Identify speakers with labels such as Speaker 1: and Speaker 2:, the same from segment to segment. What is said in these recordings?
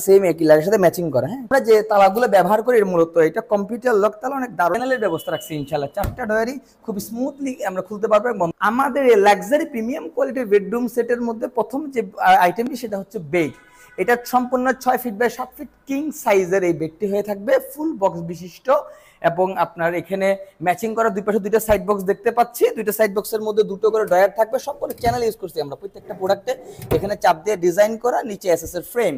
Speaker 1: Same একই লাইনের সাথে ম্যাচিং করা। হ্যাঁ, আমরা যে তালাগুলো ব্যবহার করি মূলত এটা কম্পিউটার লক তালা, অনেক দারুণ ব্যবস্থা রাখছি ইনশাআল্লাহ। চারটা ডয়ারই খুব স্মুথলি আমরা খুলতে পারবো। এবং আমাদের এই লাক্সারি প্রিমিয়াম কোয়ালিটির বেডরুম সেটের মধ্যে প্রথম যে আইটেমটি সেটা হচ্ছে বেড। এটা সম্পূর্ণ 6 ফিট বাই 7 ফিট কিং সাইজের এই বেডটি হয়ে থাকবে, ফুল বক্স বিশিষ্ট। এবং আপনার এখানে ম্যাচিং করা দুই পাশে দুইটা সাইড বক্স দেখতে পাচ্ছি, দুইটা সাইড বক্সের মধ্যে দুটো করে ডয়ার থাকবে। সবগুলো চ্যানেল ইউজ করছি আমরা প্রত্যেকটা প্রোডাক্টে। এখানে চাপ দিয়ে ডিজাইন করা, নিচে এসএস এর ফ্রেম।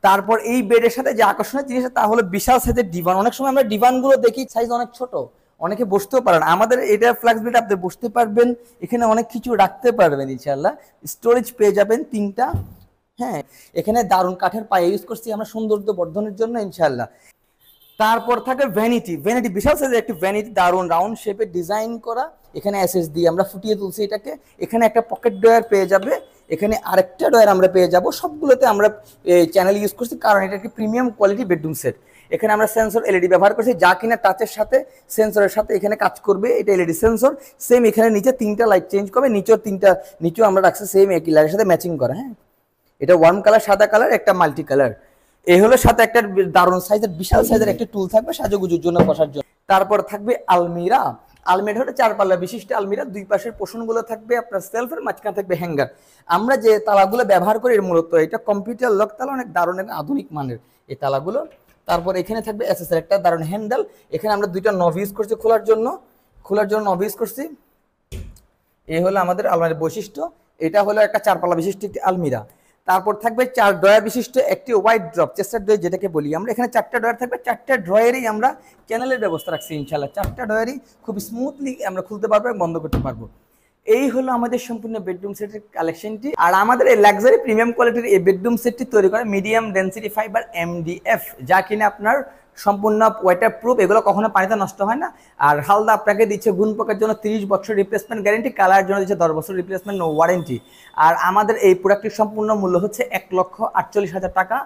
Speaker 1: তারপর এই বেডের সাথে যে আকর্ষণীয় জিনিস তা হলো বিশাল সাইজের ডিভান। অনেক সময় আমরা ডিভানগুলো দেখি সাইজ অনেক ছোট, অনেকে বসতেও পারেন। আমাদের এটা ফ্ল্যাক্স বেড, আপনি বসতে পারবেন, এখানে অনেক কিছু রাখতে পারবেন ইনশাআল্লাহ। স্টোরেজ পেয়ে যাবেন 3টা। হ্যাঁ, এখানে দারুণ কাঠের পায়ে ইউজ করছি আমরা সৌন্দর্য বর্ধনের জন্য ইনশাআল্লাহ। তারপর থাকে ভ্যানিটি। ভ্যানিটি বিশাল সাইজের একটি ভ্যানিটি, দারুণ রাউন্ড শেপে ডিজাইন করা। এখানে এসএস দিয়ে আমরা ফুটিয়ে তুলছি এটাকে। এখানে একটা পকেট ডয়ার পেয়ে যাবে, এখানে আরেকটা ডয়ার আমরা পেয়ে যাব। সবগুলোতে আমরা চ্যানেল ইউজ করছি কারণ এটা একটি প্রিমিয়াম কোয়ালিটি বেডরুম সেট। এখানে আমরা সেন্সর এলইডি ব্যবহার করছি, যা কিনা টাচের সাথে সেন্সরের সাথে এখানে কাজ করবে। এটা এলইডি সেন্সর। সেম এখানে নিচে 3টা লাইট চেঞ্জ করবে, নিচেও আমরা রাখছি সেম একই লাইটের সাথে ম্যাচিং করা। হ্যাঁ, এটা ওয়ার্ম কালার, সাদা কালার, একটা মাল্টি কালার। এই হলো সাথে একটা দারুণ সাইজের বিশাল সাইজের একটা টুল থাকবে সাজুগুজুর জন্য, বসার জন্য। তারপর থাকবে আলমিরা। আলমিরা হলো 4 পাল্লা বিশিষ্ট আলমিরা। দুই পাশের পোষণগুলো থাকবে আপনার সেলফের, মাঝখানে থাকবে হ্যাঙ্গার। আমরা যে তালাগুলো ব্যবহার করি মূলত এটা কম্পিউটার লক তালা, অনেক দারুণ আধুনিক মানের এই তালাগুলো। তারপর এখানে থাকবে এসএস এর একটা দারুণ হ্যান্ডেল। এখানে আমরা দুইটা নব ইউজ করছি খোলার জন্য নব ইউজ করছি। এই হলো আমাদের আলমারির বৈশিষ্ট্য। এটা হলো একটা 4 পাল্লা বিশিষ্ট একটি আলমিরা। তারপর থাকবে 4 ড্রয়ার বিশিষ্ট একটি ওয়াইড ড্রপ, চেস্টার ড্রয়ার যেটাকে বলি আমরা। এখানে 4টা ড্রয়ার থাকবে, 4টা ড্রয়ারেই আমরা চ্যানেলের ব্যবস্থা রাখছি ইনশাআল্লাহ। 4টা ড্রয়ারই খুব স্মুথলি আমরা খুলতে পারবো এবং বন্ধ করতে পারবো। এই হলো আমাদের সম্পূর্ণ বেডরুম সেটের কালেকশনটি। আর আমাদের এই লাক্সারি প্রিমিয়াম কোয়ালিটির এই বেডরুম সেটটি তৈরি করে মিডিয়াম ডেনসিটি ফাইবার MDF, যা কিনা আপনার সম্পূর্ণ ওয়াটার প্রুফ। এগুলো কখনো পানিতে নষ্ট হয় না। আর হালদা আপনাকে দিচ্ছে গুণ পোকার জন্য 30 বছর রিপ্লেসমেন্ট গ্যারেন্টি, কালার জন্য দিচ্ছে 10 বছর রিপ্লেসমেন্ট ওয়ারেন্টি। আর আমাদের এই প্রোডাক্টটির সম্পূর্ণ মূল্য হচ্ছে 1,48,000 টাকা।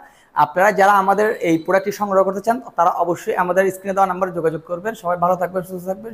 Speaker 1: আপনারা যারা আমাদের এই প্রোডাক্টটি সংগ্রহ করতে চান তারা অবশ্যই আমাদের স্ক্রিনে দেওয়া নাম্বারে যোগাযোগ করবেন। সবাই ভালো থাকবেন, সুস্থ থাকবেন।